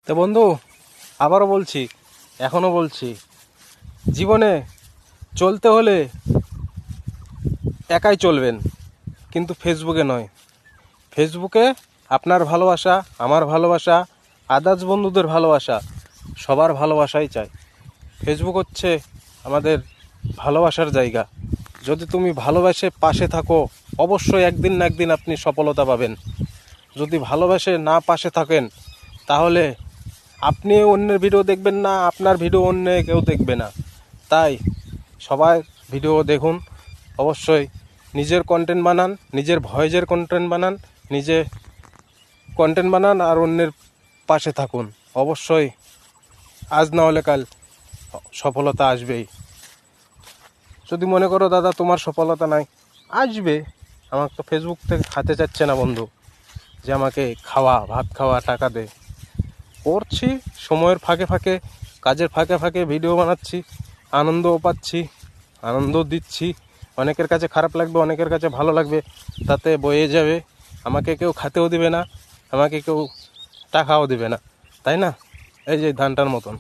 তো বন্ধু, আবারও বলছি, এখনও বলছি, জীবনে চলতে হলে একাই চলবেন, কিন্তু ফেসবুকে নয়। ফেসবুকে আপনার ভালোবাসা, আমার ভালোবাসা, আদার্স বন্ধুদের ভালোবাসা, সবার ভালোবাসাই চাই। ফেসবুক হচ্ছে আমাদের ভালোবাসার জায়গা। যদি তুমি ভালোবাসে পাশে থাকো, অবশ্যই একদিন না একদিন আপনি সফলতা পাবেন। যদি ভালোবাসে না পাশে থাকেন, তাহলে আপনি অন্যের ভিডিও দেখবেন না, আপনার ভিডিও অন্য কেউ দেখবে না। তাই সবাই ভিডিও দেখুন, অবশ্যই নিজের কন্টেন্ট বানান, নিজের ভয়েসের কন্টেন্ট বানান, নিজে কন্টেন্ট বানান আর অন্যের পাশে থাকুন। অবশ্যই আজ না হলে কাল সফলতা আসবেই। যদি মনে করো দাদা তোমার সফলতা নাই, আসবে। আমার তো ফেসবুক থেকে খাতে চাচ্ছে না বন্ধু যে আমাকে ভাত খাওয়া, টাকা দে। করছি সময়ের ফাঁকে ফাঁকে, কাজের ফাঁকে ফাঁকে ভিডিও বানাচ্ছি, আনন্দও পাচ্ছি, আনন্দ দিচ্ছি। অনেকের কাছে খারাপ লাগবে, অনেকের কাছে ভালো লাগবে, তাতে বয়ে যাবে। আমাকে কেউ খাতেও দিবে না, আমাকে কেউ টাকাও দিবে না, তাই না? এই যে ধানটার মতন।